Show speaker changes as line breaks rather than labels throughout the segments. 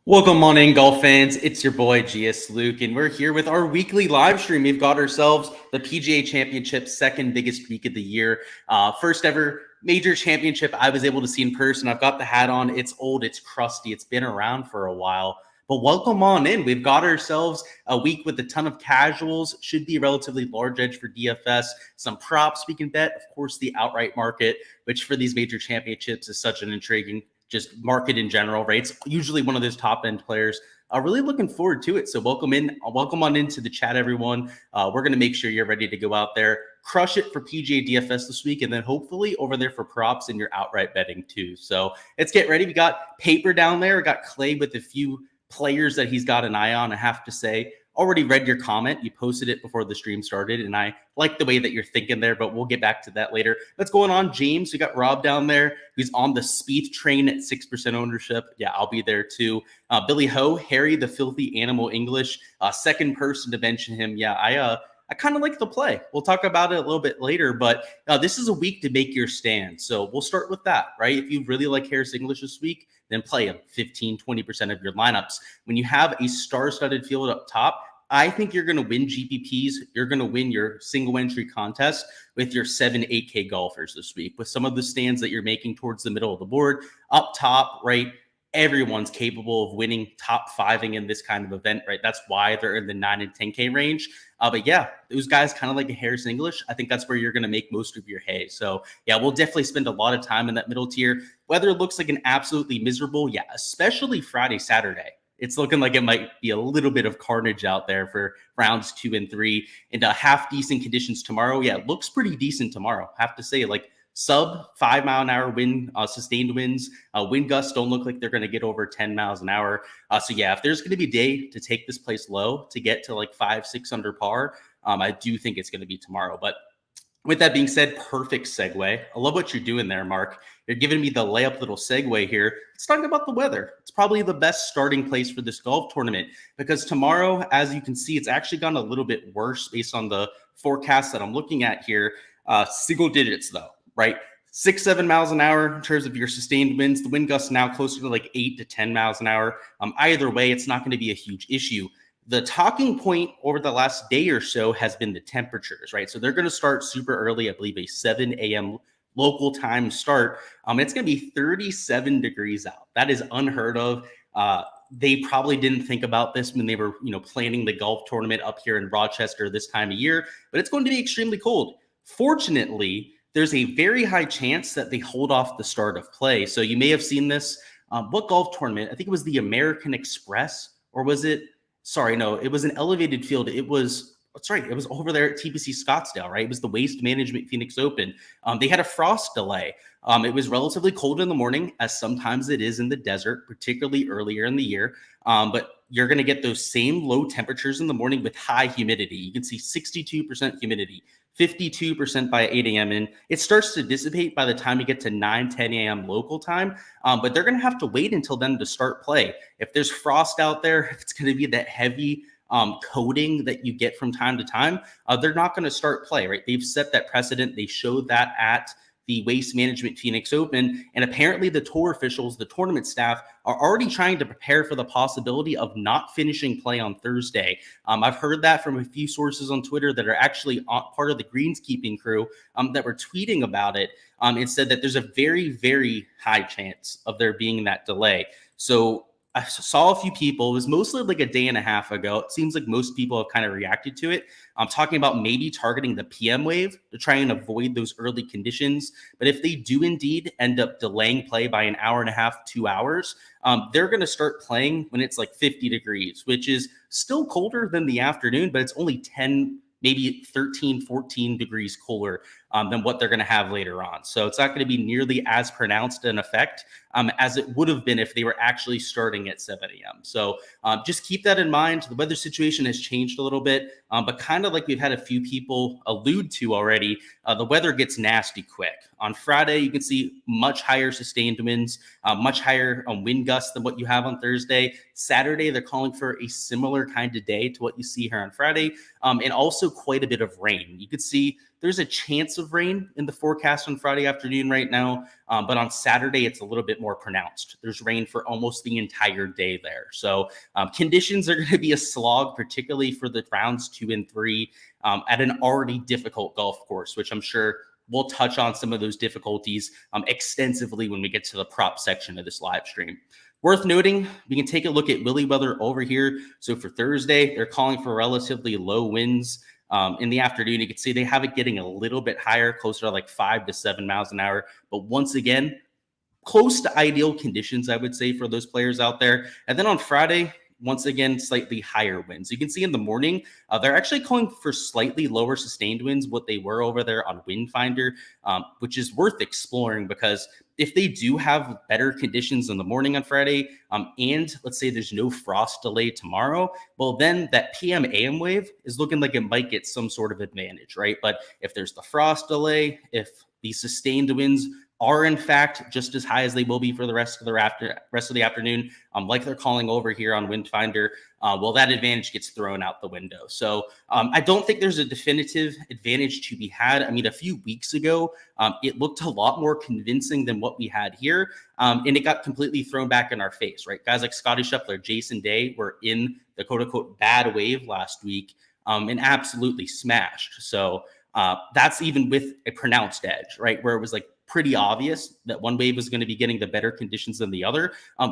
Welcome on in, golf fans. It's your boy Gsluke, and we're here with our weekly live stream. We've got ourselves the PGA Championship, second biggest week of the year. First ever major championship I was able to see in person. I've got the hat on. It's old, it's crusty, it's been around for a while. But welcome on in. We've got ourselves a week with a ton of casuals. Should be a relatively large edge for DFS. Some props we can bet. Of course, the outright market, which for these major championships is such an intriguing just market in general, right? It's usually one of those top end players. Really looking forward to it. So welcome on into the chat, everyone. We're going to make sure you're ready to go out there, crush it for PGA DFS this week, and then hopefully over there for props and your outright betting too. So let's get ready. We got Paper down there. We got Clay with a few players that he's got an eye on. I have to say, already read your comment. You posted it before the stream started, and I like the way that you're thinking there, but we'll get back to that later. What's going on, James? We got Rob down there, who's on the Spieth train at 6% ownership. Yeah, I'll be there too. Billy Ho, Harry, the filthy animal English, second person to mention him. Yeah, I kind of like the play. We'll talk about it a little bit later, but this is a week to make your stand. So we'll start with that, right? If you really like Harris English this week, then play him 15-20% of your lineups. When you have a star-studded field up top, I think you're going to win GPPs. You're going to win your single entry contest with your 7-8K golfers this week. With some of the stands that you're making towards the middle of the board, up top, right? Everyone's capable of winning top fiving in this kind of event, right? That's why they're in the 9 and 10K range. But yeah, those guys kind of like a Harris English. I think that's where you're going to make most of your hay. So yeah, we'll definitely spend a lot of time in that middle tier. Weather looks like an absolutely miserable, yeah, especially Friday, Saturday. It's looking like it might be a little bit of carnage out there for rounds 2 and 3 and half decent conditions tomorrow. Yeah, it looks pretty decent tomorrow. I have to say, like sub 5 mile an hour wind, sustained winds. Wind gusts don't look like they're going to get over 10 miles an hour. So yeah, if there's going to be a day to take this place low to get to like 5-6 under par, I do think it's going to be tomorrow. But with that being said, perfect segue. I love what you're doing there, Mark. You're giving me the layup little segue here. Let's talk about the weather. It's probably the best starting place for this golf tournament because tomorrow, as you can see, it's actually gone a little bit worse based on the forecast that I'm looking at here. Single digits though, right? 6-7 miles an hour in terms of your sustained winds. The wind gusts now closer to like 8 to 10 miles an hour. Either way, it's not going to be a huge issue. The talking point over the last day or so has been the temperatures, right? So they're going to start super early, I believe a 7 a.m. local time start. It's going to be 37 degrees out. That is unheard of. They probably didn't think about this when they were, planning the golf tournament up here in Rochester this time of year, but it's going to be extremely cold. Fortunately, there's a very high chance that they hold off the start of play. So you may have seen this. What golf tournament? I think it was the American Express, or was it? Sorry, no, it was an elevated field. It was over there at TPC Scottsdale, right? It was the Waste Management Phoenix Open. They had a frost delay. It was relatively cold in the morning, as sometimes it is in the desert, particularly earlier in the year. But you're going to get those same low temperatures in the morning with high humidity. You can see 62% humidity, 52% by 8 a.m. And it starts to dissipate by the time you get to 9, 10 a.m. local time. But they're going to have to wait until then to start play. If there's frost out there, if it's going to be that heavy coating that you get from time to time, they're not going to start play, right? They've set that precedent. They showed that at the Waste Management Phoenix Open. And apparently the tour officials, the tournament staff, are already trying to prepare for the possibility of not finishing play on Thursday. I've heard that from a few sources on Twitter that are actually part of the greenskeeping crew that were tweeting about it and said that there's a very, very high chance of there being that delay. So I saw a few people, it was mostly like a day and a half ago. It seems like most people have kind of reacted to it. I'm talking about maybe targeting the PM wave to try and avoid those early conditions. But if they do indeed end up delaying play by an hour and a half, 2 hours, they're going to start playing when it's like 50 degrees, which is still colder than the afternoon, but it's only 10, maybe 13, 14 degrees cooler than what they're going to have later on. So it's not going to be nearly as pronounced an effect as it would have been if they were actually starting at 7 a.m. So just keep that in mind. The weather situation has changed a little bit, but kind of like we've had a few people allude to already, the weather gets nasty quick. On Friday, you can see much higher sustained winds, much higher wind gusts than what you have on Thursday. Saturday, they're calling for a similar kind of day to what you see here on Friday, and also quite a bit of rain. You could see There's a chance of rain in the forecast on Friday afternoon right now, but on Saturday, it's a little bit more pronounced. There's rain for almost the entire day there. So conditions are going to be a slog, particularly for the rounds 2 and 3 at an already difficult golf course, which I'm sure we'll touch on some of those difficulties extensively when we get to the prop section of this live stream. Worth noting, we can take a look at Willy weather over here. So for Thursday, they're calling for relatively low winds. In the afternoon, you can see they have it getting a little bit higher, closer to like 5 to 7 miles an hour. But once again, close to ideal conditions, I would say, for those players out there. And then on Friday, once again, slightly higher winds. You can see in the morning, they're actually calling for slightly lower sustained winds, what they were over there on Windfinder, which is worth exploring because if they do have better conditions in the morning on Friday, and let's say there's no frost delay tomorrow, well, then that PM AM wave is looking like it might get some sort of advantage, right? But if there's the frost delay, if the sustained winds are in fact just as high as they will be for the rest of the afternoon, like they're calling over here on Windfinder, well, that advantage gets thrown out the window. So I don't think there's a definitive advantage to be had. I mean, a few weeks ago, it looked a lot more convincing than what we had here, and it got completely thrown back in our face, right? Guys like Scotty Scheffler, Jason Day were in the quote-unquote bad wave last week and absolutely smashed. So that's even with a pronounced edge, right? Where it was like pretty obvious that one wave was going to be getting the better conditions than the other,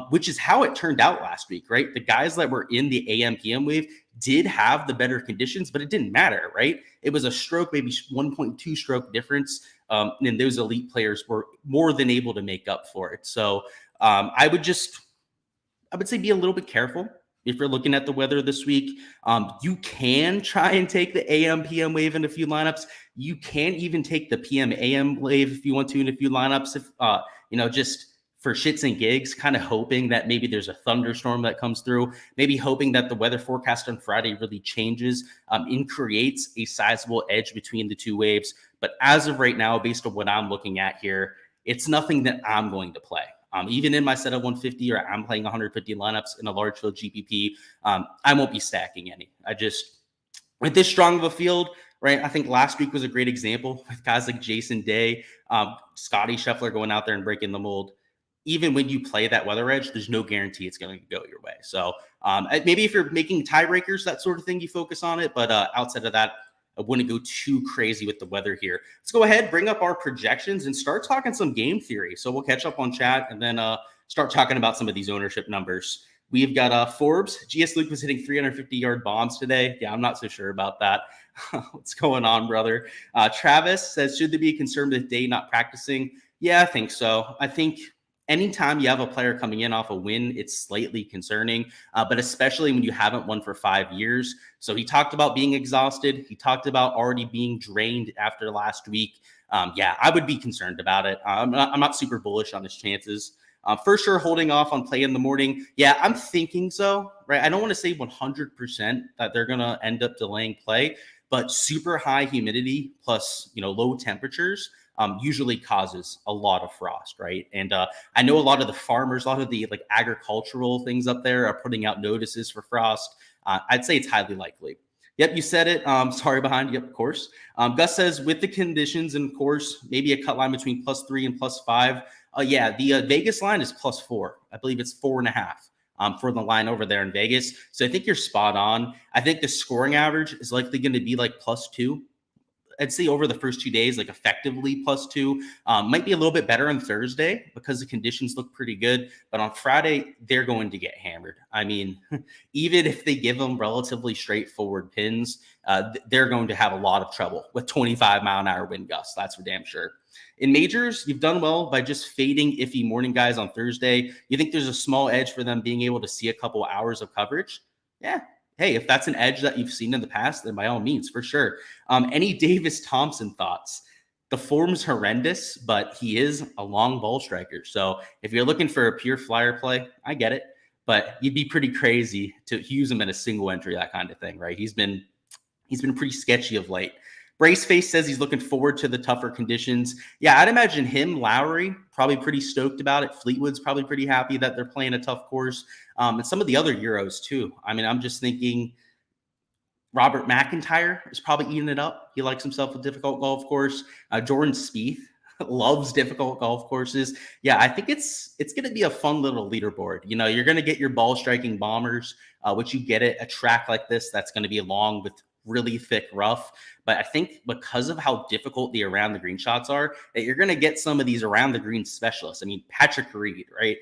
which is how it turned out last week, right? The guys that were in the AM PM wave did have the better conditions, but it didn't matter, right? It was a stroke, maybe 1.2 stroke difference, and those elite players were more than able to make up for it. So I would say be a little bit careful. If you're looking at the weather this week, you can try and take the AM PM wave in a few lineups. You can even take the PM AM wave if you want to in a few lineups. If just for shits and gigs, kind of hoping that maybe there's a thunderstorm that comes through. Maybe hoping that the weather forecast on Friday really changes and creates a sizable edge between the two waves. But as of right now, based on what I'm looking at here, it's nothing that I'm going to play. Even in my set of 150 or I'm playing 150 lineups in a large field GPP, I won't be stacking any. With this strong of a field, right? I think last week was a great example with guys like Jason Day, Scotty Scheffler going out there and breaking the mold. Even when you play that weather edge, there's no guarantee it's going to go your way. So maybe if you're making tiebreakers, that sort of thing, you focus on it. But outside of that, I wouldn't go too crazy with the weather here. Let's go ahead, bring up our projections and start talking some game theory. So we'll catch up on chat and then start talking about some of these ownership numbers. We've got Forbes. Gsluke was hitting 350-yard bombs today. Yeah, I'm not so sure about that. What's going on, brother? Travis says, should there be a concern with Day not practicing? Yeah, I think so. I think anytime you have a player coming in off a win, it's slightly concerning, but especially when you haven't won for 5 years. So he talked about being exhausted. He talked about already being drained after last week. Yeah, I would be concerned about it. I'm not super bullish on his chances. For sure, holding off on play in the morning. Yeah, I'm thinking so, right? I don't want to say 100% that they're going to end up delaying play, but super high humidity plus, low temperatures usually causes a lot of frost, right? And I know a lot of the farmers, a lot of the agricultural things up there are putting out notices for frost. I'd say it's highly likely. Yep, you said it. Sorry behind. Yep, of course. Gus says with the conditions and of course, maybe a cut line between +3 and +5. Yeah, the Vegas line is +4. I believe it's 4.5 for the line over there in Vegas. So I think you're spot on. I think the scoring average is likely going to be +2. I'd say over the first 2 days, effectively +2. Might be a little bit better on Thursday because the conditions look pretty good. But on Friday, they're going to get hammered. I mean, even if they give them relatively straightforward pins, they're going to have a lot of trouble with 25-mile-an-hour wind gusts. That's for damn sure. In majors, you've done well by just fading iffy morning guys on Thursday. You think there's a small edge for them being able to see a couple hours of coverage? Yeah. Hey, if that's an edge that you've seen in the past, then by all means, for sure. Any Davis Thompson thoughts? The form's horrendous, but he is a long ball striker. So if you're looking for a pure flyer play, I get it. But you'd be pretty crazy to use him in a single entry, that kind of thing, right? He's been pretty sketchy of late. Braceface says he's looking forward to the tougher conditions. Yeah, I'd imagine him, Lowry, probably pretty stoked about it. Fleetwood's probably pretty happy that they're playing a tough course. And some of the other Euros too. I mean, I'm just thinking Robert McIntyre is probably eating it up. He likes himself a difficult golf course. Jordan Spieth loves difficult golf courses. Yeah, I think it's going to be a fun little leaderboard. You know, you're going to get your ball striking bombers, which you get at a track like this that's going to be long with really thick rough. But I think because of how difficult the around the green shots are, that you're going to get some of these around the green specialists. I mean, Patrick Reed, right?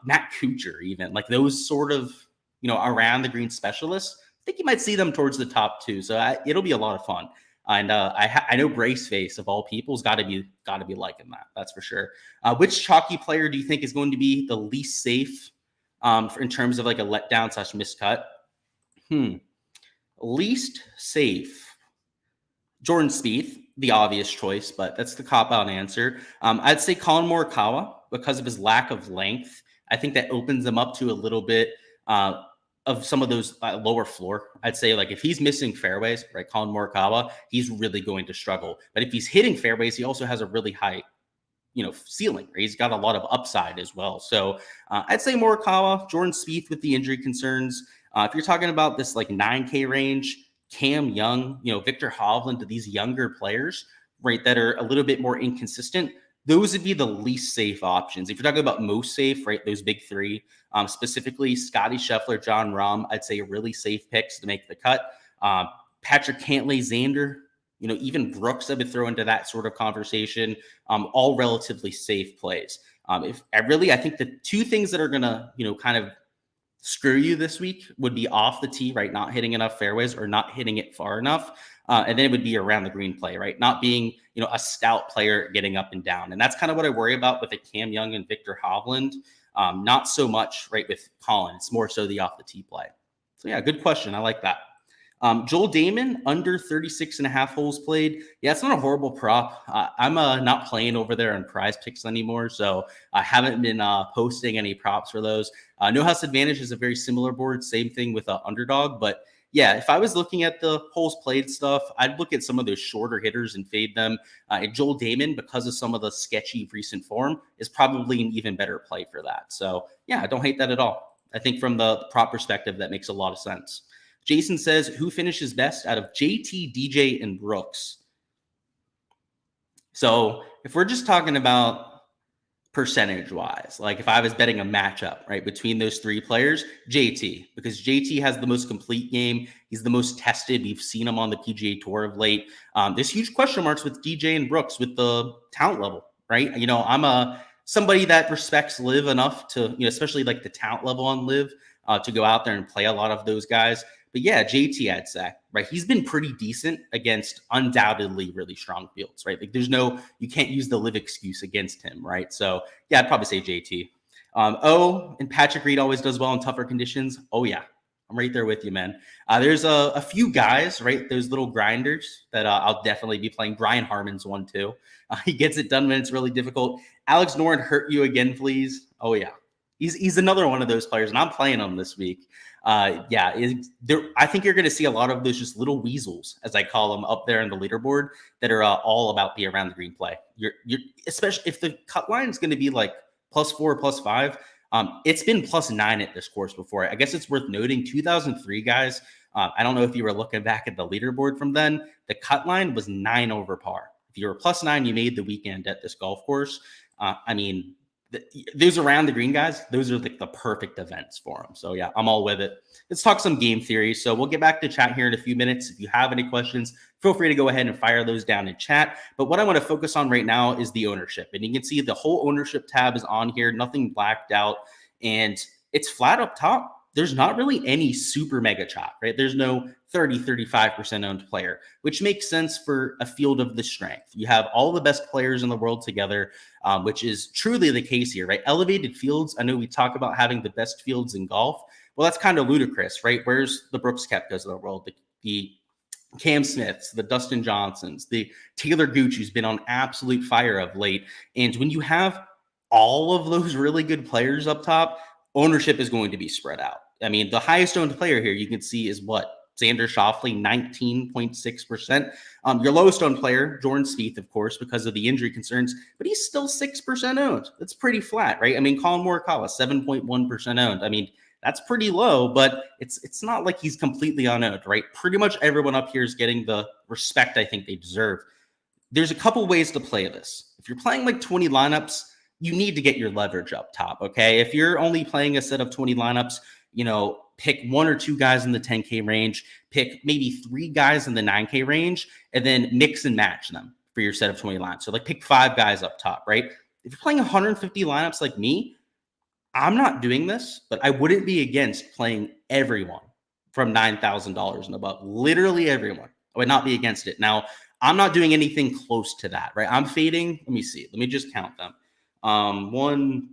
Matt Kuchar, even like those sort of, you know, around the green specialists. I think you might see them towards the top two. So it'll be a lot of fun. And I know Braceface of all people's got to be liking that. That's for sure. Which chalky player do you think is going to be the least safe in terms of like a letdown / miscut? Least safe. Jordan Spieth, the obvious choice, but that's the cop-out answer. I'd say Colin Morikawa because of his lack of length. I think that opens him up to a little bit of some of those lower floor. I'd say like if he's missing fairways, right, Colin Morikawa, he's really going to struggle. But if he's hitting fairways, he also has a really high, you know, ceiling. Right? He's got a lot of upside as well. So I'd say Morikawa, Jordan Spieth with the injury concerns. If you're talking about this like 9K range, Cam Young, you know, Victor Hovland, to these younger players, right, that are a little bit more inconsistent, those would be the least safe options. If you're talking about most safe, right, those big three, specifically Scotty Scheffler, John Rahm, I'd say really safe picks to make the cut. Patrick Cantlay, Xander, you know, even Brooks, I would throw into that sort of conversation, all relatively safe plays. I think the two things that are going to, you know, kind of screw you this week would be off the tee, right? Not hitting enough fairways or not hitting it far enough. And then it would be around the green play, right? Not being, you know, a stout player getting up and down. And that's kind of what I worry about with the Cam Young and Victor Hovland. Not so much, right, with Colin. It's more so the off the tee play. So yeah, good question. I like that. Joel Damon, under 36.5 holes played. Yeah, it's not a horrible prop. I'm not playing over there on Prize Picks anymore, so I haven't been posting any props for those. No House Advantage is a very similar board. Same thing with Underdog. But yeah, if I was looking at the holes played stuff, I'd look at some of those shorter hitters and fade them. And Joel Damon, because of some of the sketchy recent form, is probably an even better play for that. So yeah, I don't hate that at all. I think from the prop perspective, that makes a lot of sense. Jason says, who finishes best out of JT, DJ, and Brooks? So if we're just talking about percentage-wise, like if I was betting a matchup, right, between those three players, JT, because JT has the most complete game. He's the most tested. We've seen him on the PGA Tour of late. There's huge question marks with DJ and Brooks with the talent level, right? You know, I'm somebody that respects Liv enough to, you know, especially like the talent level on Liv, to go out there and play a lot of those guys. But yeah, JT, I'd say, right? He's been pretty decent against undoubtedly really strong fields, right? Like you can't use the Liv excuse against him, right? So yeah, I'd probably say JT. And Patrick Reed always does well in tougher conditions. Oh yeah, I'm right there with you, man. There's a few guys, right? Those little grinders that I'll definitely be playing. Brian Harmon's one too. He gets it done when it's really difficult. Alex Noren, hurt you again, please. Oh yeah. He's another one of those players, and I'm playing him this week. I think you're going to see a lot of those just little weasels, as I call them, up there in the leaderboard that are all about the around the green play. You're especially if the cut line is going to be like +4, +5. It's been +9 at this course before. I guess it's worth noting 2003, guys. I don't know if you were looking back at the leaderboard from then. The cut line was 9 over par. If you were +9, you made the weekend at this golf course. Those around the green guys, those are like the perfect events for them. So yeah, I'm all with it. Let's talk some game theory. So we'll get back to chat here in a few minutes. If you have any questions, feel free to go ahead and fire those down in chat. But what I want to focus on right now is the ownership. And you can see the whole ownership tab is on here, nothing blacked out, and it's flat up top. There's not really any super mega chop, right? There's no 35% owned player, which makes sense for a field of this strength. You have all the best players in the world together, which is truly the case here, right? Elevated fields. I know we talk about having the best fields in golf. Well, that's kind of ludicrous, right? Where's the Brooks Koepkas of the world, the Cam Smiths, the Dustin Johnsons, the Taylor Gooch, who's been on absolute fire of late. And when you have all of those really good players up top, ownership is going to be spread out. I mean, the highest owned player here you can see is what? Xander Schauffele, 19.6%. Your lowest owned player, Jordan Spieth, of course, because of the injury concerns, but he's still 6% owned. That's pretty flat, right? I mean, Colin Morikawa, 7.1% owned. I mean, That's pretty low, but it's not like he's completely unowned, right? Pretty much everyone up here is getting the respect I think they deserve. There's a couple ways to play this. If you're playing like 20 lineups, you need to get your leverage up top, okay? If you're only playing a set of 20 lineups, pick 1 or 2 guys in the 10K range, pick maybe 3 guys in the 9K range, and then mix and match them for your set of 20 lineups. So like pick 5 guys up top, right? If you're playing 150 lineups like me, I'm not doing this, but I wouldn't be against playing everyone from $9,000 and above. Literally everyone. I would not be against it. Now, I'm not doing anything close to that, right? I'm fading. Let me see. Let me just count them. 1,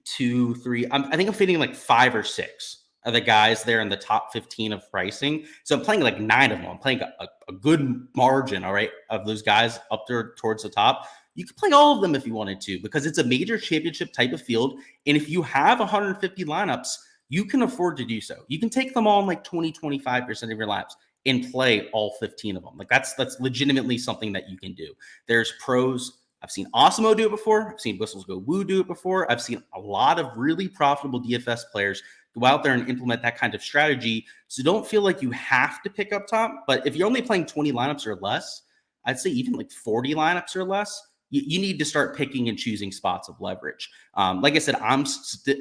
2, 3. I think I'm fading like 5 or 6 of the guys there in the top 15 of pricing. So I'm playing like 9 of them. I'm playing a good margin, all right, of those guys up there towards the top. You can play all of them if you wanted to, because it's a major championship type of field. And if you have 150 lineups, you can afford to do so. You can take them all in like 20, 25% of your lineups and play all 15 of them. Like that's legitimately something that you can do. There's pros. I've seen Osmo do it before. I've seen Whistles Go Woo do it before. I've seen a lot of really profitable DFS players go out there and implement that kind of strategy. So don't feel like you have to pick up top. But if you're only playing 20 lineups or less, I'd say even like 40 lineups or less, you need to start picking and choosing spots of leverage. Like I said, I'm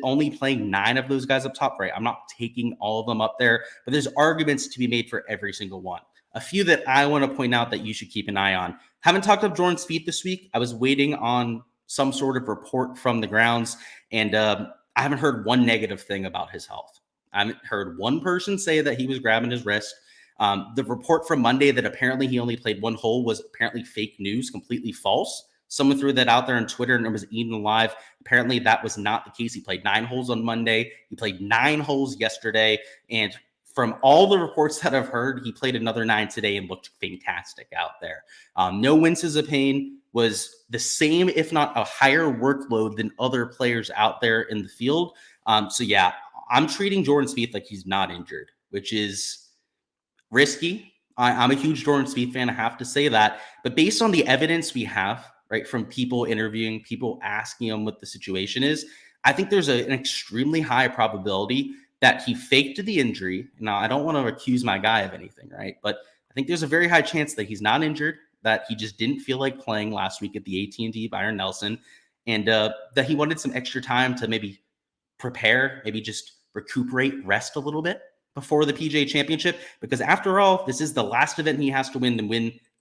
only playing 9 of those guys up top, right? I'm not taking all of them up there, but there's arguments to be made for every single one. A few that I want to point out that you should keep an eye on. Haven't talked up Jordan Spieth this week. I was waiting on some sort of report from the grounds, and I haven't heard one negative thing about his health. I haven't heard one person say that he was grabbing his wrist. The report from Monday that apparently he only played 1 hole was apparently fake news, completely false. Someone threw that out there on Twitter and it was eaten alive. Apparently that was not the case. He played 9 holes on Monday. He played 9 holes yesterday. And from all the reports that I've heard, he played another 9 today and looked fantastic out there. No winces of pain, was the same, if not a higher workload than other players out there in the field. So yeah, I'm treating Jordan Spieth like he's not injured, which is risky. I'm a huge Jordan Spieth fan. I have to say that. But based on the evidence we have, right, from people interviewing, people asking him what the situation is, I think there's an extremely high probability that he faked the injury. Now, I don't want to accuse my guy of anything, right? But I think there's a very high chance that he's not injured, that he just didn't feel like playing last week at the AT&T Byron Nelson, and that he wanted some extra time to maybe prepare, maybe just recuperate, rest a little bit before the PGA Championship. Because after all, this is the last event he has to win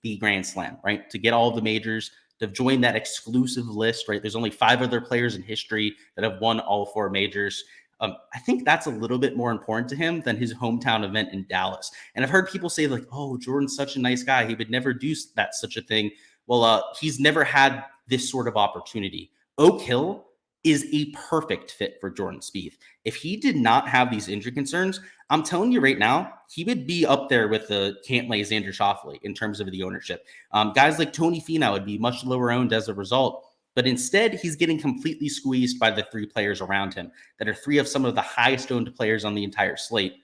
the Grand Slam, right? To get all of the majors, to join that exclusive list, right? There's only 5 other players in history that have won all 4 majors. I think that's a little bit more important to him than his hometown event in Dallas. And I've heard people say like, oh, Jordan's such a nice guy. He would never do that, such a thing. Well, he's never had this sort of opportunity. Oak Hill is a perfect fit for Jordan Spieth. If he did not have these injury concerns, I'm telling you right now, he would be up there with the Cantlay, Xander Schauffele in terms of the ownership. Guys like Tony Finau would be much lower owned as a result. But instead, he's getting completely squeezed by the 3 players around him that are 3 of some of the highest owned players on the entire slate.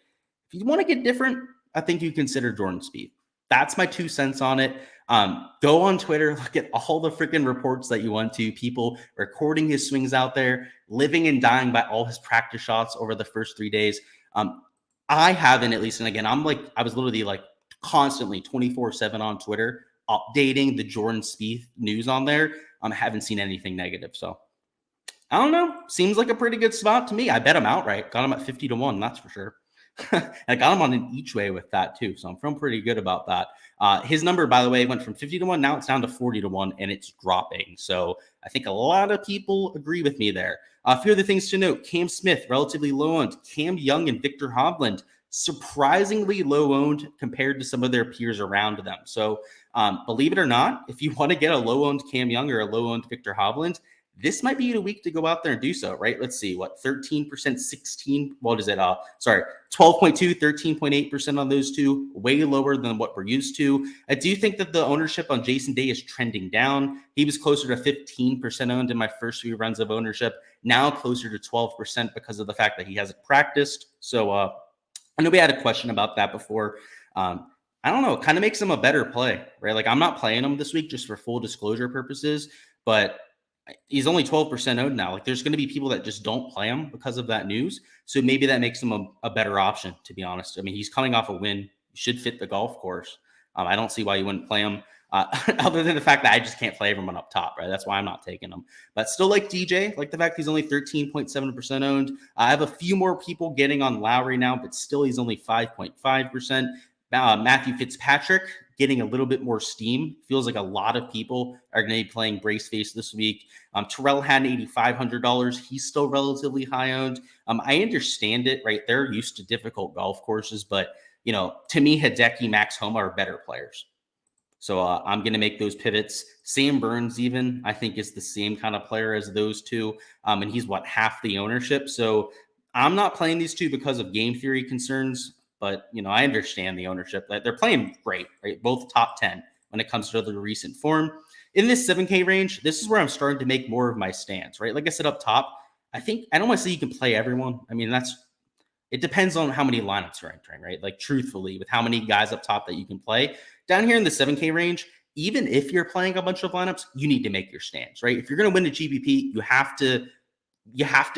If you want to get different, I think you consider Jordan Spieth. That's my 2 cents on it. Go on Twitter, look at all the freaking reports that you want to. People recording his swings out there, living and dying by all his practice shots over the first 3 days. I haven't, at least, and again, I was literally like constantly 24/7 on Twitter, updating the Jordan Spieth news on there. I haven't seen anything negative. So I don't know. Seems like a pretty good spot to me. I bet him outright. Got him at 50-1. That's for sure. I got him on an each way with that too. So I'm feeling pretty good about that. His number, by the way, went from 50-1. Now it's down to 40-1 and it's dropping. So I think a lot of people agree with me there. A few other things to note. Cam Smith, relatively low owned. Cam Young and Victor Hovland, surprisingly low owned compared to some of their peers around them. So believe it or not, if you want to get a low owned Cam Young or a low owned Victor Hovland, this might be the week to go out there and do so, right? Let's see, 13%, 16, what is it? 12.2, 13.8% on those 2, way lower than what we're used to. I do think that the ownership on Jason Day is trending down. He was closer to 15% owned in my first few runs of ownership, now closer to 12% because of the fact that he hasn't practiced. So I know we had a question about that before. I don't know, it kind of makes him a better play, right? Like I'm not playing him this week just for full disclosure purposes, but he's only 12% owned now. Like there's going to be people that just don't play him because of that news. So maybe that makes him a better option, to be honest. I mean, he's coming off a win. He should fit the golf course. I don't see why you wouldn't play him, other than the fact that I just can't play everyone up top, right? That's why I'm not taking him. But still like DJ, like the fact he's only 13.7% owned. I have a few more people getting on Lowry now, but still he's only 5.5%. Matthew Fitzpatrick getting a little bit more steam. Feels like a lot of people are going to be playing Brace Face this week. Terrell had $8,500. He's still relatively high owned. I understand it, right? They're used to difficult golf courses, but to me, Hideki, Max Homa are better players. So I'm going to make those pivots. Sam Burns, even, I think, is the same kind of player as those two. And he's half the ownership. So I'm not playing these two because of game theory concerns. But, I understand the ownership. They're playing great, right? Both top 10 when it comes to the recent form. In this 7K range, this is where I'm starting to make more of my stance, right? Like I said up top, I don't want to say you can play everyone. I mean, it depends on how many lineups you're entering, right? Like truthfully, with how many guys up top that you can play. Down here in the 7K range, even if you're playing a bunch of lineups, you need to make your stance, right? If you're going to win a GPP, you have to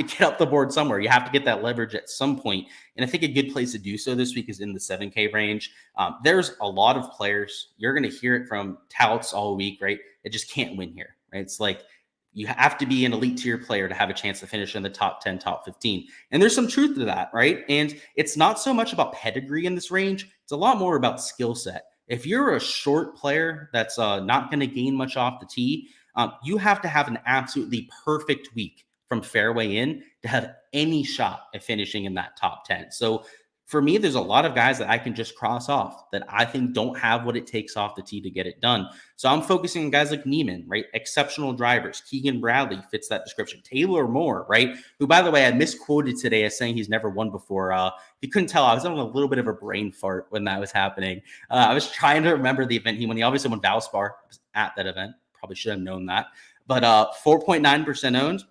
get up the board somewhere. You have to get that leverage at some point. And I think a good place to do so this week is in the 7K range. There's a lot of players. You're going to hear it from touts all week, right? It just can't win here, right? It's like you have to be an elite tier player to have a chance to finish in the top 10, top 15. And there's some truth to that, right? And it's not so much about pedigree in this range. It's a lot more about skill set. If you're a short player that's not going to gain much off the tee, you have to have an absolutely perfect week from fairway in to have any shot at finishing in that top 10. So for me, there's a lot of guys that I can just cross off that I think don't have what it takes off the tee to get it done. So I'm focusing on guys like Neiman, right? Exceptional drivers. Keegan Bradley fits that description. Taylor Moore, right? Who, by the way, I misquoted today as saying he's never won before. If you couldn't tell, I was on a little bit of a brain fart when that was happening. I was trying to remember the event he won. He obviously won Valspar. I was at that event. Probably should have known that. But 4.9% owned.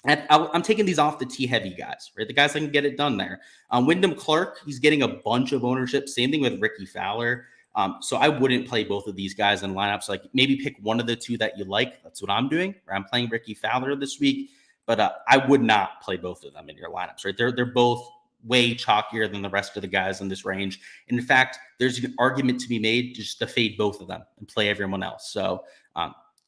And I'm taking these off the tee heavy guys, right? The guys that can get it done there. Wyndham Clark, he's getting a bunch of ownership. Same thing with Ricky Fowler. So I wouldn't play both of these guys in lineups. Like maybe pick one of the two that you like. That's what I'm doing. I'm playing Ricky Fowler this week, but I would not play both of them in your lineups, right? They're both way chalkier than the rest of the guys in this range. And in fact, there's an argument to be made just to fade both of them and play everyone else. So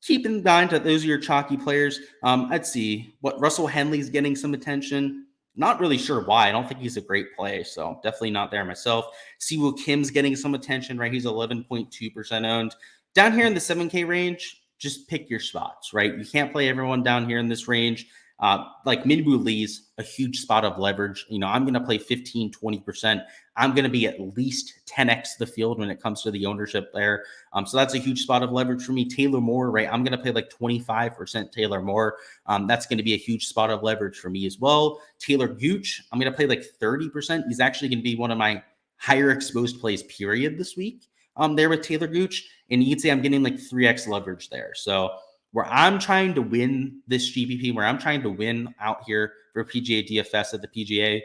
keep in mind that those are your chalky players. Let's see what Russell Henley's getting some attention. Not really sure why. I don't think he's a great play, so definitely not there myself. Siwoo Kim's getting some attention, right? He's 11.2% owned. Down here in the 7K range, just pick your spots, right? You can't play everyone down here in this range. Like Minwoo Lee's a huge spot of leverage. I'm going to play 15, 20%. I'm going to be at least 10x the field when it comes to the ownership there. So that's a huge spot of leverage for me. Taylor Moore, right? I'm going to play like 25% Taylor Moore. That's going to be a huge spot of leverage for me as well. Taylor Gooch, I'm going to play like 30%. He's actually going to be one of my higher exposed plays, period, this week. There with Taylor Gooch. And you can say I'm getting like 3x leverage there. So where I'm trying to win this GPP, where I'm trying to win out here for PGA DFS at the PGA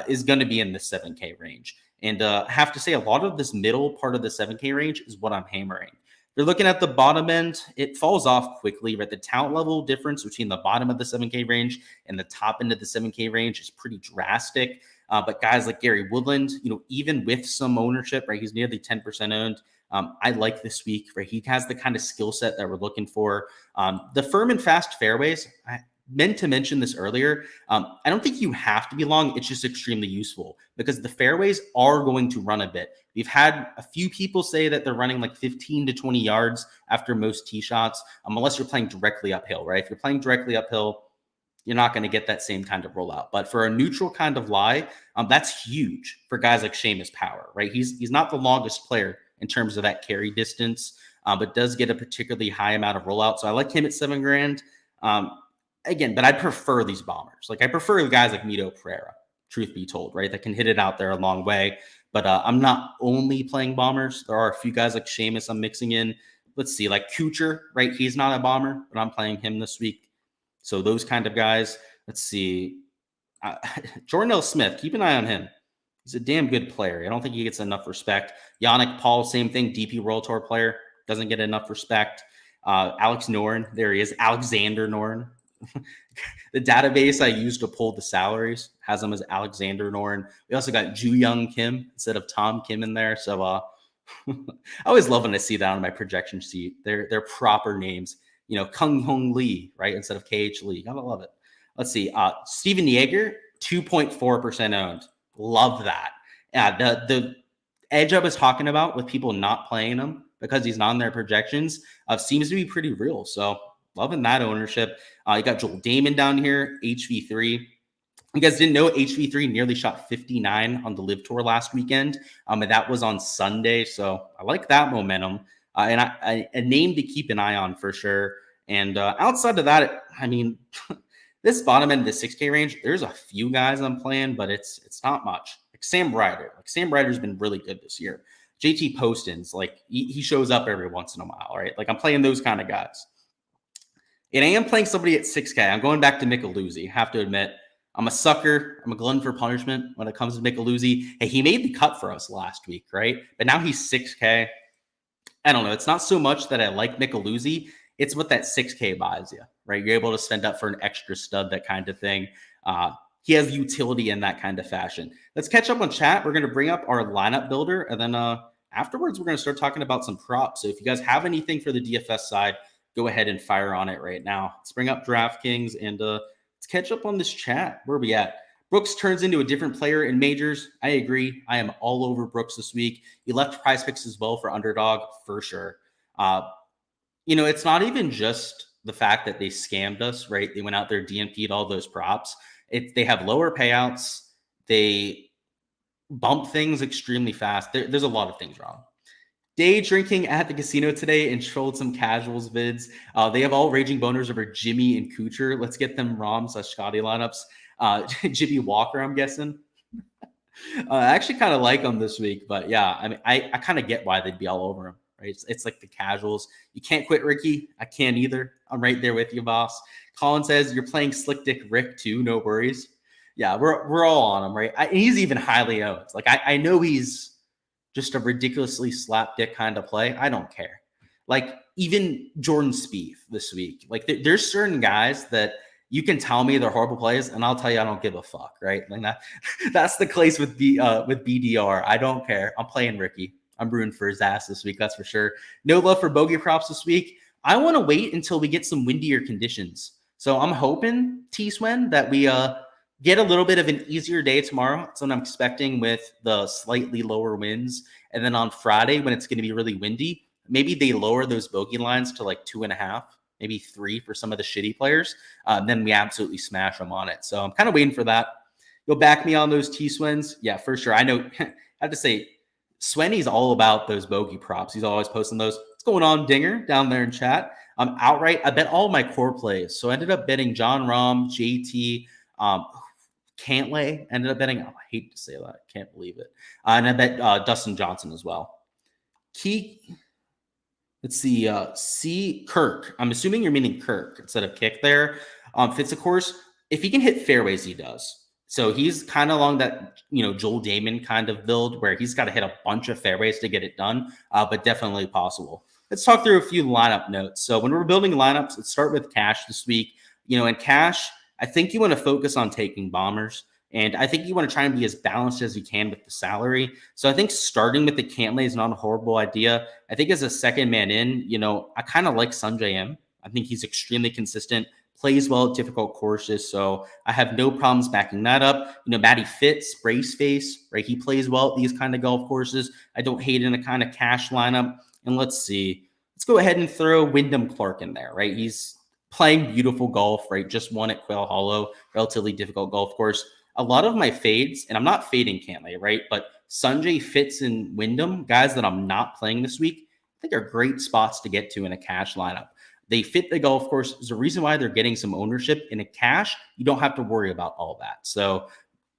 is going to be in the 7K range. And I have to say a lot of this middle part of the 7K range is what I'm hammering. You're looking at the bottom end, it falls off quickly, right? The talent level difference between the bottom of the 7K range and the top end of the 7K range is pretty drastic. But guys like Gary Woodland, even with some ownership, right? He's nearly 10% owned. I like this week, right? He has the kind of skill set that we're looking for. The firm and fast fairways, I meant to mention this earlier. I don't think you have to be long. It's just extremely useful because the fairways are going to run a bit. We've had a few people say that they're running like 15 to 20 yards after most tee shots, unless you're playing directly uphill, right? If you're playing directly uphill, you're not going to get that same kind of rollout. But for a neutral kind of lie, that's huge for guys like Seamus Power, right? He's not the longest player in terms of that carry distance, but does get a particularly high amount of rollout. So I like him at $7,000. Again, but I prefer these bombers. Like I prefer guys like Mito Pereira, truth be told, right? That can hit it out there a long way. But I'm not only playing bombers. There are a few guys like Seamus I'm mixing in. Let's see, like Kuchar, right? He's not a bomber, but I'm playing him this week. So those kind of guys. Let's see. Jordan L. Smith, keep an eye on him. He's a damn good player. I don't think he gets enough respect. Yannick Paul, same thing. DP World Tour player, doesn't get enough respect. Alex Norn, there he is, Alexander Norn. The database I use to pull the salaries has him as Alexander Norn. We also got Ju Young Kim instead of Tom Kim in there. So I always love when I see that on my projection sheet. They're proper names. Kung Hong Lee, right? Instead of KH Lee. Gotta love it. Let's see. Steven Yeager, 2.4% owned. Love that. Yeah, the edge I was talking about with people not playing him because he's not in their projections seems to be pretty real. So loving that ownership. You got Joel Damon down here, HV3. You guys didn't know HV3 nearly shot 59 on the Live Tour last weekend, and that was on Sunday. So I like that momentum, and a name to keep an eye on for sure. And outside of that, I mean, this bottom end of the 6K range, there's a few guys I'm playing, but it's not much. Like Sam Ryder. Like Sam Ryder's been really good this year. JT Poston's, like he shows up every once in a while, right? Like I'm playing those kind of guys. And I am playing somebody at 6K. I'm going back to Micheluzzi. Have to admit, I'm a sucker. I'm a glutton for punishment when it comes to Micheluzzi. Hey, he made the cut for us last week, right? But now he's 6K. I don't know. It's not so much that I like Micheluzzi. It's what that 6K buys you, right? You're able to spend up for an extra stud, that kind of thing. He has utility in that kind of fashion. Let's catch up on chat. We're going to bring up our lineup builder, and then afterwards, we're going to start talking about some props. So if you guys have anything for the DFS side, go ahead and fire on it right now. Let's bring up Draftkings and let's catch up on this chat. Where are we at? Brooks turns into a different player in majors. I agree. I am all over Brooks this week. He left Prize Picks as well for Underdog for sure. It's not even just the fact that they scammed us, right? They went out there, DMP'd all those props. They have lower payouts. They bump things extremely fast. There's a lot of things wrong. Day drinking at the casino today and trolled some casuals vids. They have all raging boners over Jimmy and Kuchar. Let's get them Rom/Scotty lineups. Jimmy Walker, I'm guessing. I actually kind of like them this week, but yeah, I mean, I kind of get why they'd be all over him, right? It's like the casuals. You can't quit Ricky. I can't either. I'm right there with you, boss. Colin says you're playing Slick Dick Rick too. No worries. Yeah, we're all on him, right? He's even highly owned. Like I know he's just a ridiculously slapdick kind of play. I don't care. Like even Jordan Spieth this week. Like there's certain guys that you can tell me they're horrible plays, and I'll tell you I don't give a fuck, right? Like that's the case with BDR. I don't care. I'm playing Ricky. I'm rooting for his ass this week, that's for sure. No love for bogey props this week. I want to wait until we get some windier conditions. So I'm hoping, T-Swen, that we get a little bit of an easier day tomorrow. That's what I'm expecting with the slightly lower winds. And then on Friday, when it's going to be really windy, maybe they lower those bogey lines to like 2.5, maybe 3 for some of the shitty players. Then we absolutely smash them on it. So I'm kind of waiting for that. You'll back me on those T-Swens? Yeah, for sure. I know. I have to say, Swenny's all about those bogey props. He's always posting those. What's going on, Dinger, down there in chat? Outright, I bet all my core plays. So I ended up betting John Rahm, JT, Cantlay. Ended up betting, I hate to say that. I can't believe it. And I bet Dustin Johnson as well. Let's see. C. Kirk. I'm assuming you're meaning Kirk instead of Kick there. Fits, of course. If he can hit fairways, he does. So he's kind of along that, Joel Damon kind of build where he's got to hit a bunch of fairways to get it done, but definitely possible. Let's talk through a few lineup notes. So when we're building lineups, let's start with cash this week. In cash, I think you want to focus on taking bombers. And I think you want to try and be as balanced as you can with the salary. So I think starting with the Cantlay is not a horrible idea. I think as a second man in, I kind of like Sanjay M. I think he's extremely consistent, plays well at difficult courses. So I have no problems backing that up. Matty Fitz, Brace Face, right? He plays well at these kind of golf courses. I don't hate in a kind of cash lineup. And let's see. Let's go ahead and throw Wyndham Clark in there, right? He's playing beautiful golf, right? Just won at Quail Hollow, relatively difficult golf course. A lot of my fades, and I'm not fading Cantlay, right? But Sanjay, Fitz, and Wyndham, guys that I'm not playing this week, I think are great spots to get to in a cash lineup. They fit the golf course. There's a reason why they're getting some ownership in a cash. You don't have to worry about all that. So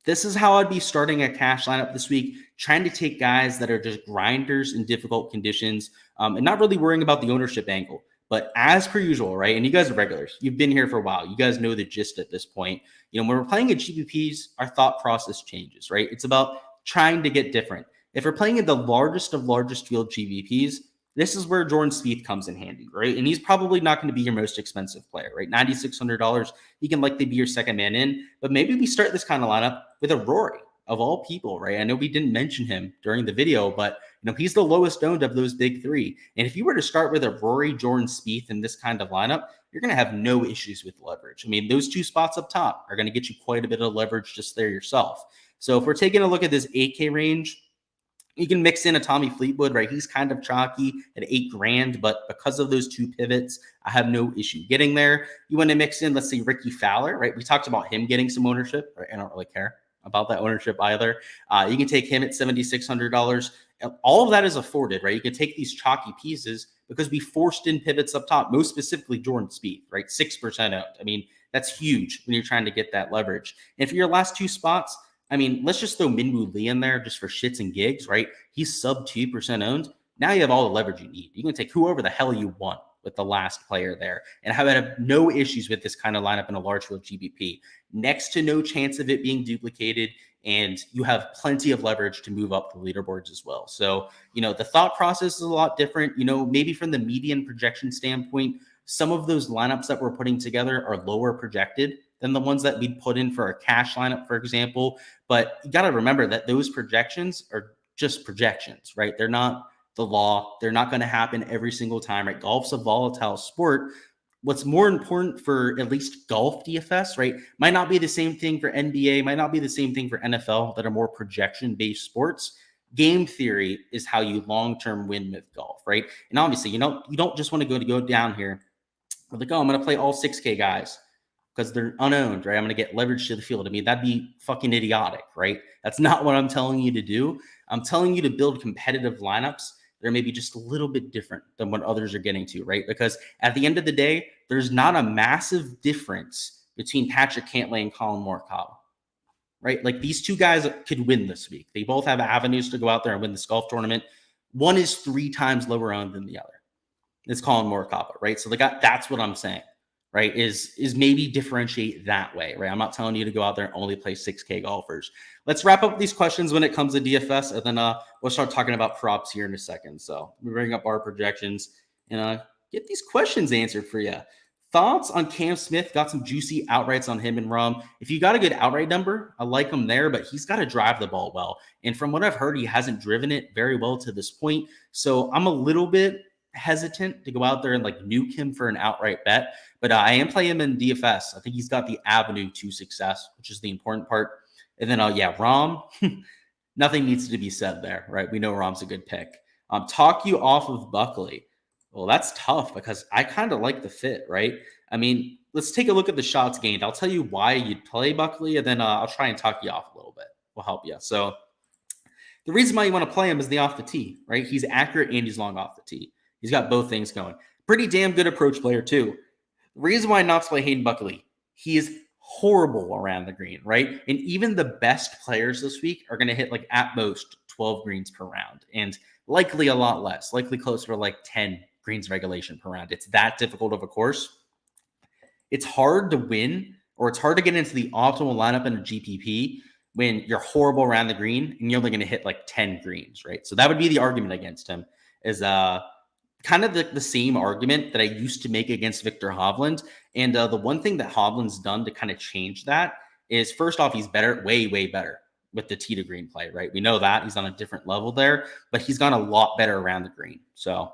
this is how I'd be starting a cash lineup this week, trying to take guys that are just grinders in difficult conditions and not really worrying about the ownership angle. But as per usual, right? And you guys are regulars. You've been here for a while. You guys know the gist at this point. When we're playing at GPPs, our thought process changes, right? It's about trying to get different. If we're playing in the largest of largest field GPPs, this is where Jordan Spieth comes in handy, right? And he's probably not going to be your most expensive player, right? $9,600, he can likely be your second man in, but maybe we start this kind of lineup with a Rory of all people, right? I know we didn't mention him during the video, but he's the lowest owned of those big three. And if you were to start with a Rory, Jordan Spieth in this kind of lineup, you're going to have no issues with leverage. I mean, those two spots up top are going to get you quite a bit of leverage just there yourself. So if we're taking a look at this 8K range, you can mix in a Tommy Fleetwood, right? He's kind of chalky at $8,000, but because of those two pivots, I have no issue getting there. You want to mix in, let's say, Ricky Fowler, right? We talked about him getting some ownership, right? I don't really care about that ownership either. You can take him at $7,600. All of that is afforded, right? You can take these chalky pieces because we forced in pivots up top, most specifically Jordan Spieth, right? 6% owned. I mean, that's huge when you're trying to get that leverage. And for your last two spots, I mean, let's just throw Minwoo Lee in there just for shits and gigs, right? He's sub 2% owned. Now you have all the leverage you need. You can take whoever the hell you want with the last player there and have no issues with this kind of lineup in a large field GBP. Next to no chance of it being duplicated, and you have plenty of leverage to move up the leaderboards as well. So, the thought process is a lot different. Maybe from the median projection standpoint, some of those lineups that we're putting together are lower projected than the ones that we'd put in for a cash lineup, for example. But you got to remember that those projections are just projections, right? They're not the law. They're not going to happen every single time, right? Golf's a volatile sport. What's more important for at least golf DFS, right, might not be the same thing for NBA, might not be the same thing for NFL that are more projection-based sports. Game theory is how you long-term win with golf, right? And obviously, you don't just want to go down here like, oh, I'm going to play all 6K guys because they're unowned, right? I'm going to get leverage to the field. I mean, that'd be fucking idiotic, right? That's not what I'm telling you to do. I'm telling you to build competitive lineups that are maybe just a little bit different than what others are getting to, right? Because at the end of the day, there's not a massive difference between Patrick Cantlay and Colin Morikawa, right? Like these two guys could win this week. They both have avenues to go out there and win this golf tournament. One is 3 times lower owned than the other. It's Colin Morikawa, right? So that's what I'm saying, right? Is maybe differentiate that way, right? I'm not telling you to go out there and only play 6K golfers. Let's wrap up these questions when it comes to DFS, and then we'll start talking about props here in a second. So we bring up our projections and get these questions answered for you. Thoughts on Cam Smith? Got some juicy outrights on him and Rum. If you got a good outright number, I like him there, but he's got to drive the ball well. And from what I've heard, he hasn't driven it very well to this point. So I'm a little bit hesitant to go out there and like nuke him for an outright bet, but I am playing him in DFS. I think he's got the avenue to success, which is the important part. And then, Rom, nothing needs to be said there, right? We know Rom's a good pick. Talk you off of Buckley. Well, that's tough because I kind of like the fit, right? I mean, let's take a look at the shots gained. I'll tell you why you'd play Buckley, and then I'll try and talk you off a little bit. We'll help you. So the reason why you want to play him is the off the tee, right? He's accurate and he's long off the tee. He's got both things going. Pretty damn good approach player, too. The reason why not to play Hayden Buckley, he is horrible around the green, right? And even the best players this week are going to hit like at most 12 greens per round and likely a lot less, likely closer to like 10 greens regulation per round. It's that difficult of a course. It's hard to win, or it's hard to get into the optimal lineup in a GPP when you're horrible around the green and you're only going to hit like 10 greens, right? So that would be the argument against him is kind of the same argument that I used to make against Victor Hovland. And the one thing that Hovland's done to kind of change that is, first off, he's better, way, way better with the tee to green play, right? We know that he's on a different level there, but he's gone a lot better around the green. So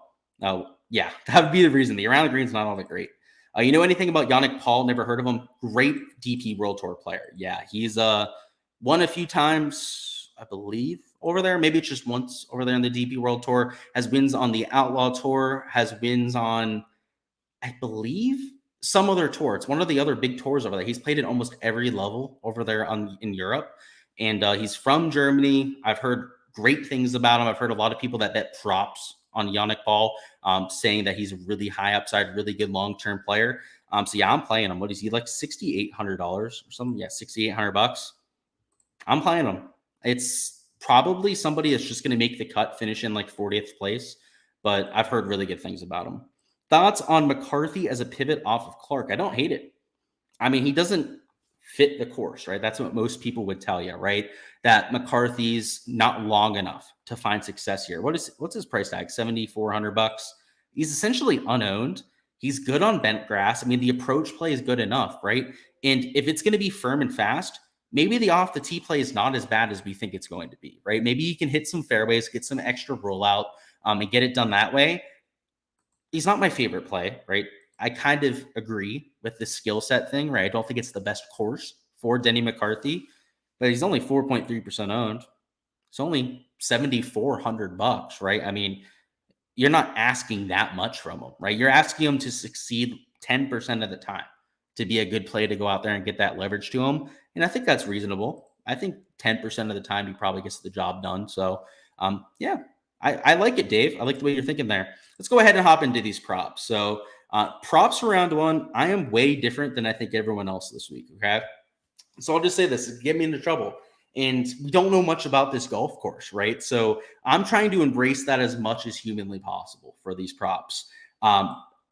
yeah, that would be the reason. The around the green is not all that great. You know anything about Yannick Paul? Never heard of him. Great DP World Tour player. Yeah, he's won a few times, I believe, over there. Maybe it's just once over there in the DP World Tour. Has wins on the Outlaw Tour. Has wins on, I believe, some other tour. It's one of the other big tours over there. He's played at almost every level over there in Europe. And he's from Germany. I've heard great things about him. I've heard a lot of people that bet props on Yannick Paul, saying that he's a really high upside, really good long-term player. So yeah, I'm playing him. What is he, like $6,800 or something? Yeah, $6,800. I'm playing him. It's probably somebody that's just going to make the cut, finish in like 40th place, but I've heard really good things about him. Thoughts on McCarthy as a pivot off of Clark? I don't hate it. I mean, he doesn't fit the course, right? That's what most people would tell you, right? That McCarthy's not long enough to find success here. What's his price tag? $7,400. He's essentially unowned. He's good on bent grass. I mean, the approach play is good enough, right? And if it's going to be firm and fast, maybe the off the tee play is not as bad as we think it's going to be, right? Maybe you can hit some fairways, get some extra rollout, and get it done that way. He's not my favorite play, right? I kind of agree with the skill set thing, right? I don't think it's the best course for Denny McCarthy, but he's only 4.3% owned. It's only $7,400, right? I mean, you're not asking that much from him, right? You're asking him to succeed 10% of the time to be a good play to go out there and get that leverage to him. And I think that's reasonable. I think 10% of the time he probably gets the job done. So, yeah, I like it, Dave. I like the way you're thinking there. Let's go ahead and hop into these props. So, props for round one, I am way different than I think everyone else this week, okay? So I'll just say this, get me into trouble. And we don't know much about this golf course, right? So I'm trying to embrace that as much as humanly possible for these props.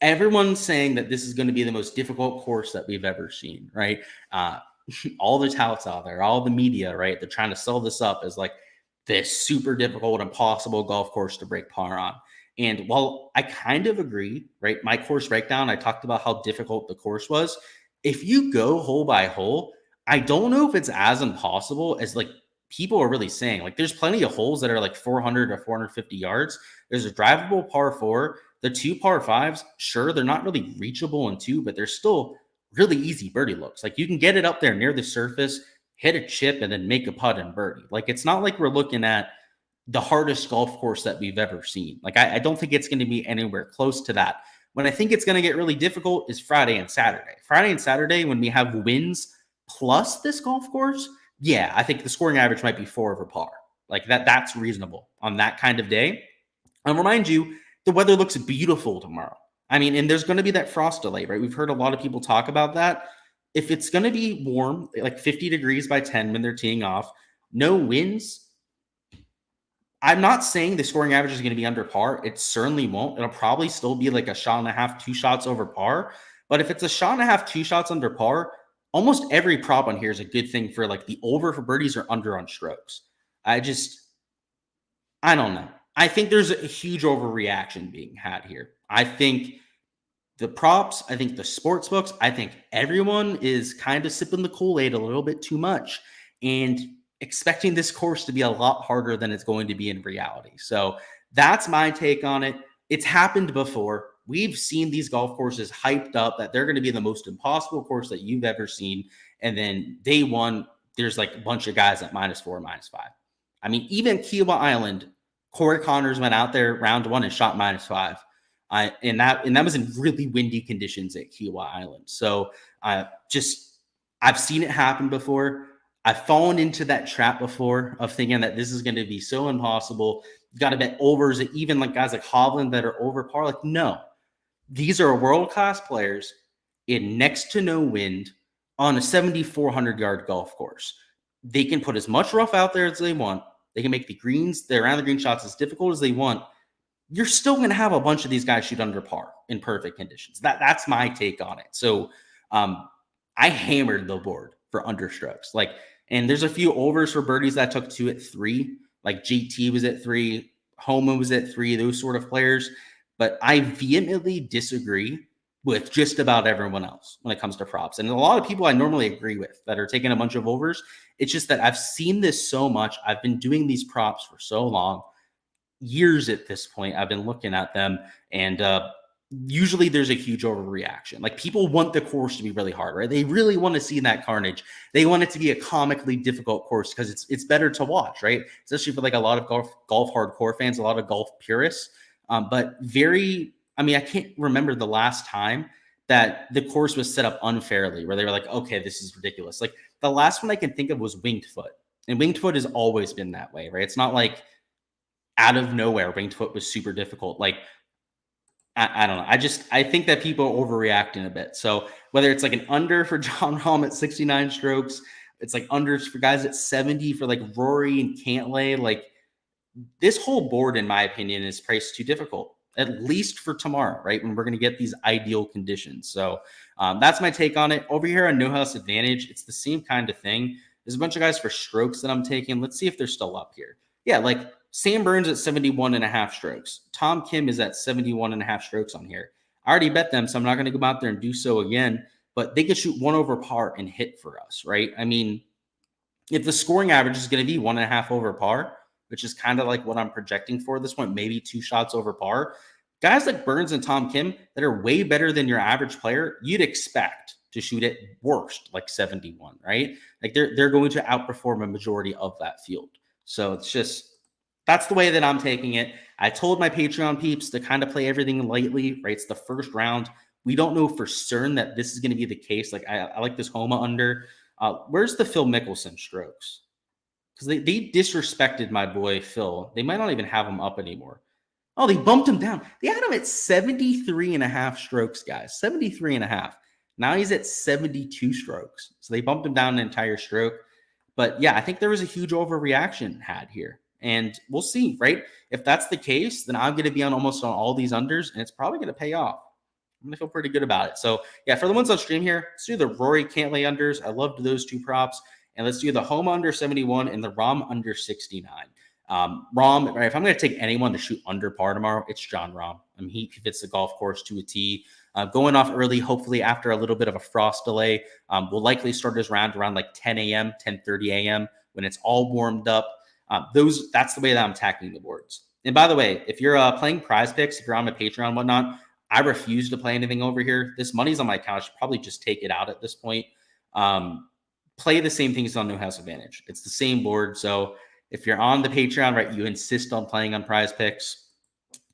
Everyone's saying that this is going to be the most difficult course that we've ever seen, right? All the touts out there, all the media, right? They're trying to sell this up as like this super difficult, impossible golf course to break par on. And while I kind of agree, right? My course breakdown, I talked about how difficult the course was. If you go hole by hole, I don't know if it's as impossible as like people are really saying. Like there's plenty of holes that are like 400 or 450 yards. There's a drivable par 4. The 2 par 5s, sure, they're not really reachable in 2, but they're still really easy birdie looks. Like you can get it up there near the surface, hit a chip, and then make a putt and birdie. Like it's not like we're looking at the hardest golf course that we've ever seen. Like I don't think it's going to be anywhere close to that. When I think it's going to get really difficult is Friday and Saturday. Friday and Saturday when we have winds plus this golf course, yeah, I think the scoring average might be 4 over par. Like that's reasonable on that kind of day. I'll remind you, the weather looks beautiful tomorrow. I mean, and there's going to be that frost delay, right? We've heard a lot of people talk about that. If it's going to be warm, like 50 degrees by 10 when they're teeing off, no winds, I'm not saying the scoring average is going to be under par. It certainly won't. It'll probably still be like a shot and a half, 2 shots over par. But if it's a shot and a half, 2 shots under par, almost every prop on here is a good thing for like the over for birdies or under on strokes. I don't know. I think there's a huge overreaction being had here. I think the props, I think the sports books, I think everyone is kind of sipping the Kool-Aid a little bit too much and expecting this course to be a lot harder than it's going to be in reality. So that's my take on it. It's happened before. We've seen these golf courses hyped up that they're going to be the most impossible course that you've ever seen. And then day one, there's like a bunch of guys at -4, -5. I mean, even Kiowa Island, Corey Connors went out there round one and shot -5. And that was in really windy conditions at Kiowa Island. So I've seen it happen before. I've fallen into that trap before of thinking that this is going to be so impossible. You got to bet overs, even like guys like Hovland that are over par. Like, no, these are world-class players in next to no wind on a 7,400 yard golf course. They can put as much rough out there as they want. They can make the greens, the around the green shots as difficult as they want. You're still going to have a bunch of these guys shoot under par in perfect conditions. That's my take on it. So I hammered the board for understrokes. And there's a few overs for birdies that took 2 at 3. Like JT was at 3, Homa was at 3, those sort of players. But I vehemently disagree with just about everyone else when it comes to props. And a lot of people I normally agree with that are taking a bunch of overs. It's just that I've seen this so much. I've been doing these props for so long, years at this point. I've been looking at them, and usually there's a huge overreaction. Like people want the course to be really hard, right? They really want to see that carnage. They want it to be a comically difficult course because it's better to watch, right? Especially for like a lot of golf hardcore fans, a lot of golf purists. I can't remember the last time that the course was set up unfairly, where they were like, okay, this is ridiculous. Like the last one I can think of was Winged Foot. And Winged Foot has always been that way, right? It's not like out of nowhere, Winged Foot was super difficult. Like, I don't know. I think that people are overreacting a bit. So whether it's like an under for Jon Rahm at 69 strokes, it's like unders for guys at 70 for like Rory and Cantlay. Like this whole board, in my opinion, is priced too difficult. at least for tomorrow, right? When we're going to get these ideal conditions. So that's my take on it. Over here on No House Advantage, it's the same kind of thing. There's a bunch of guys for strokes that I'm taking. Let's see if they're still up here. Yeah, like Sam Burns at 71.5 strokes. Tom Kim is at 71.5 strokes on here. I already bet them, so I'm not going to go out there and do so again. But they could shoot 1 over par and hit for us, right? I mean, if the scoring average is going to be 1.5 over par, which is kind of like what I'm projecting for this one, maybe 2 shots over par, guys like Burns and Tom Kim that are way better than your average player, you'd expect to shoot at worst like 71, right? Like they're going to outperform a majority of that field. So it's just, that's the way that I'm taking it. I told my Patreon peeps to kind of play everything lightly, right? It's the first round. We don't know for certain that this is going to be the case. Like I like this Homa under. Where's the Phil Mickelson strokes? Because they disrespected my boy Phil. They might not even have him up anymore. Oh, they bumped him down. They had him at 73.5 strokes, guys. 73.5. Now he's at 72 strokes. So they bumped him down an entire stroke. But yeah, I think there was a huge overreaction had here. And we'll see, right? If that's the case, then I'm going to be on almost on all these unders, and it's probably going to pay off. I'm going to feel pretty good about it. So yeah, for the ones on stream here, let's do the Rory can't lay unders. I loved those 2 props. And let's do the Homa under 71 and the Rahm under 69. Rahm, right, if I'm going to take anyone to shoot under par tomorrow, it's Jon Rahm. I mean, he fits the golf course to a T. Going off early, hopefully after a little bit of a frost delay. We'll likely start his round around like 10 a.m., 10:30 a.m. when it's all warmed up. That's the way that I'm tackling the boards. And by the way, if you're playing Prize Picks, if you're on my Patreon and whatnot, I refuse to play anything over here. This money's on my account. I should probably just take it out at this point. Play the same things on No House Advantage. It's the same board. So if you're on the Patreon, right, you insist on playing on Prize Picks,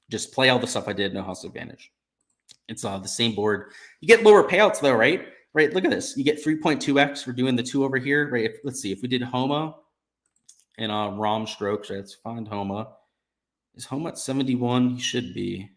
just play all the stuff I did No House Advantage. It's the same board. You get lower payouts though, right? Right, look at this. You get 3.2x. We're doing the 2 over here, right? Let's see. If we did Homa and Rahm strokes, right? Let's find Homa. Is Homa at 71? He should be.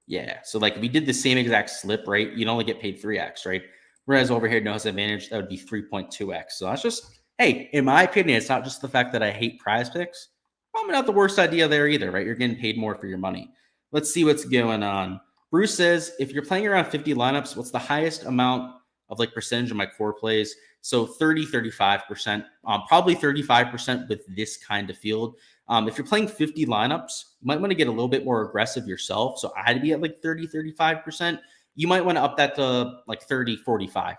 Yeah. So like if we did the same exact slip, right, you'd only get paid 3x, right? Whereas over here, No House Advantage, that would be 3.2x. So that's just, hey, in my opinion, it's not just the fact that I hate Prize Picks. Probably not the worst idea there either, right? You're getting paid more for your money. Let's see what's going on. Bruce says, if you're playing around 50 lineups, what's the highest amount of like percentage of my core plays? So 35%, probably 35% with this kind of field. If you're playing 50 lineups, you might want to get a little bit more aggressive yourself. So I'd be at like 35%. You might want to up that to like 45%.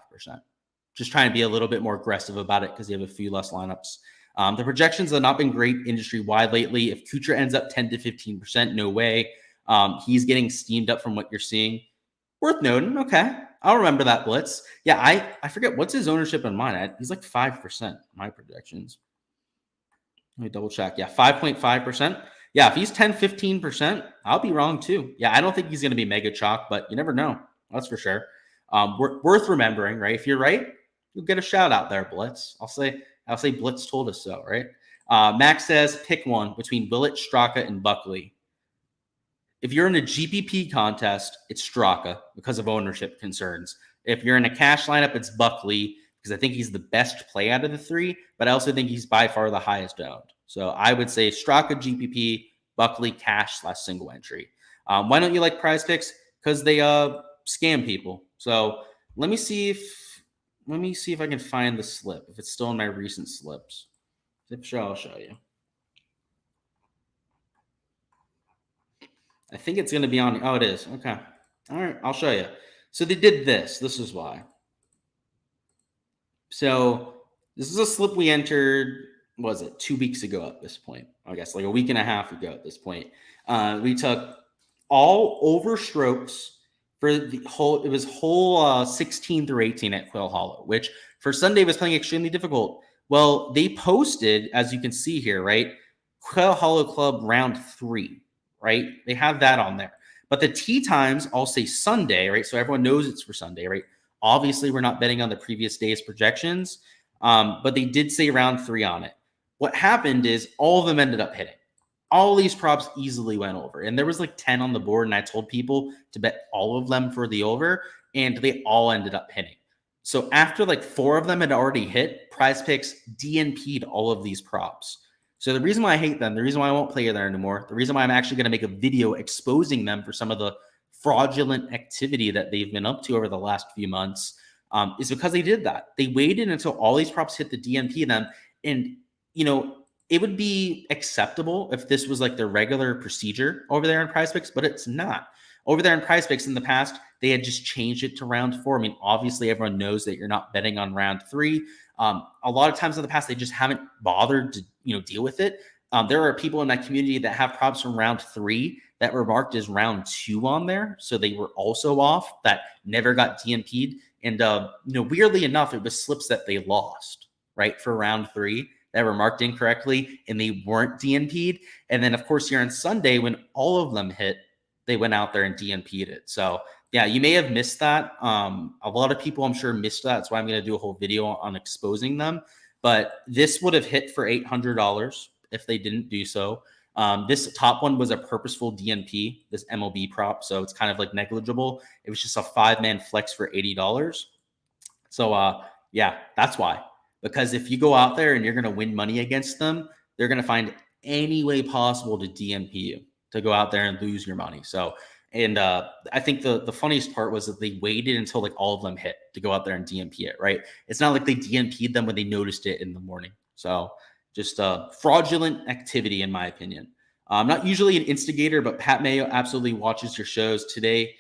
Just try and be a little bit more aggressive about it because you have a few less lineups. The projections have not been great industry-wide lately. If Kuchar ends up 10 to 15%, no way. He's getting steamed up from what you're seeing. Worth noting. Okay. I'll remember that blitz. Yeah, I forget what's his ownership in mine. He's like 5%, my projections. Let me double check. Yeah, 5.5%. Yeah, if he's 10, 15%, I'll be wrong too. Yeah, I don't think he's going to be mega chalk, but you never know. That's for sure. Worth remembering, right? If you're right, you'll get a shout out there, Blitz. I'll say Blitz told us so, right? Max says pick one between Willett, Straka, and Buckley. If you're in a GPP contest, it's Straka because of ownership concerns. If you're in a cash lineup, it's Buckley because I think he's the best play out of the 3, but I also think he's by far the highest owned. So I would say Straka, GPP, Buckley, cash / single entry. Why don't you like Prize Picks? Because they scam people. So let me see if I can find the slip. If it's still in my recent slips, if sure, I'll show you. I think it's going to be on. Oh, it is. Okay. All right. I'll show you. So they did this. This is why. So this is a slip we entered, was it 2 weeks ago at this point? I guess like a week and a half ago at this point. We took all over strokes for the whole, it was hole 16 through 18 at Quail Hollow, which for Sunday was playing extremely difficult. Well, they posted, as you can see here, right? Quail Hollow Club round 3, right? They have that on there. But the tee times all say Sunday, right? So everyone knows it's for Sunday, right? Obviously, we're not betting on the previous day's projections, but they did say round 3 on it. What happened is all of them ended up hitting. All these props easily went over. And there was like 10 on the board, and I told people to bet all of them for the over, and they all ended up hitting. So after like 4 of them had already hit, Prize Picks DNP'd all of these props. So the reason why I hate them, the reason why I won't play there anymore, the reason why I'm actually going to make a video exposing them for some of the fraudulent activity that they've been up to over the last few months, is because they did that. They waited until all these props hit the DNP them. And, it would be acceptable if this was like their regular procedure over there in PrizePicks, but it's not. Over there in PrizePicks in the past, they had just changed it to round 4. I mean, obviously everyone knows that you're not betting on round 3. A lot of times in the past, they just haven't bothered to, deal with it. There are people in that community that have props from round 3 that were marked as round 2 on there. So they were also off, that never got DNP'd. And, weirdly enough, it was slips that they lost, right, for round 3 that were marked incorrectly and they weren't DNP'd. And then, of course, here on Sunday, when all of them hit, they went out there and DNP'd it. So, yeah, you may have missed that. A lot of people, I'm sure, missed that. That's why I'm going to do a whole video on exposing them. But this would have hit for $800 if they didn't do so. This top one was a purposeful DNP, this MLB prop. So it's kind of like negligible. It was just a 5-man flex for $80. So, yeah, that's why. Because if you go out there and you're going to win money against them, they're going to find any way possible to DNP you, to go out there and lose your money. So, and I think the funniest part was that they waited until like all of them hit to go out there and DNP it, right? It's not like they DNP'd them when they noticed it in the morning. So just fraudulent activity, in my opinion. I'm not usually an instigator, but Pat Mayo absolutely watches your shows. Today,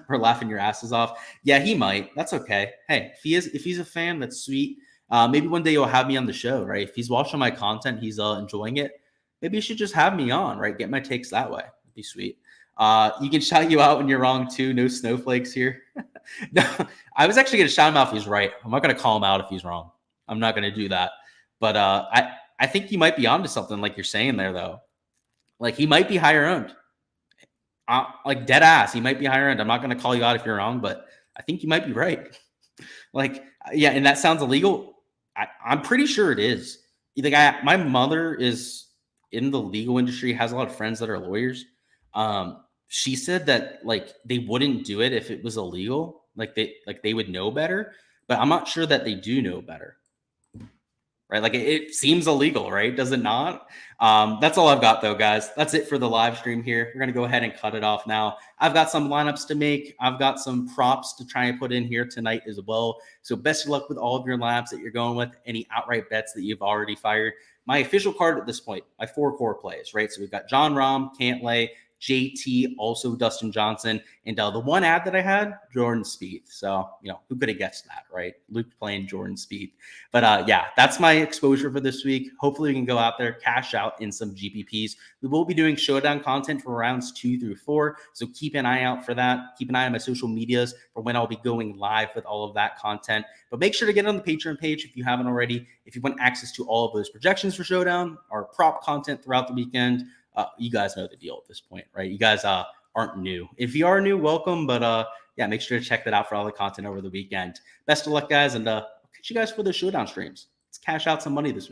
we're laughing your asses off. Yeah, he might. That's okay. Hey, if he's a fan, that's sweet. Maybe one day you'll have me on the show, right? If he's watching my content, he's enjoying it. Maybe you should just have me on, right? Get my takes that way. It'd be sweet. You can shout you out when you're wrong too. No snowflakes here. No, I was actually going to shout him out if he's right. I'm not going to call him out if he's wrong. I'm not going to do that. But I think you might be onto something like you're saying there, though. Like he might be higher owned. Like dead ass, he might be higher end. I'm not going to call you out if you're wrong, but I think you might be right. Like, yeah, and that sounds illegal. I'm pretty sure it is. My mother is in the legal industry, has a lot of friends that are lawyers. She said that like they wouldn't do it if it was illegal. Like they would know better, but I'm not sure that they do know better. Right? Like it seems illegal, right? Does it not? That's all I've got though, guys. That's it for the live stream here. We're going to go ahead and cut it off now. I've got some lineups to make. I've got some props to try and put in here tonight as well. So best of luck with all of your lineups that you're going with, any outright bets that you've already fired. My official card at this point, my 4 core plays, right? So we've got John Rahm, Cantlay, JT, also Dustin Johnson, and the one ad that I had, Jordan Spieth. So, who could have guessed that, right? Luke playing Jordan Spieth. But yeah, that's my exposure for this week. Hopefully we can go out there, cash out in some GPPs. We will be doing showdown content for rounds 2 through 4. So keep an eye out for that. Keep an eye on my social medias for when I'll be going live with all of that content. But make sure to get on the Patreon page if you haven't already. If you want access to all of those projections for showdown or prop content throughout the weekend, you guys know the deal at this point, right? You guys aren't new. If you are new, welcome. But yeah, make sure to check that out for all the content over the weekend. Best of luck, guys, and I'll catch you guys for the showdown streams. Let's cash out some money this week.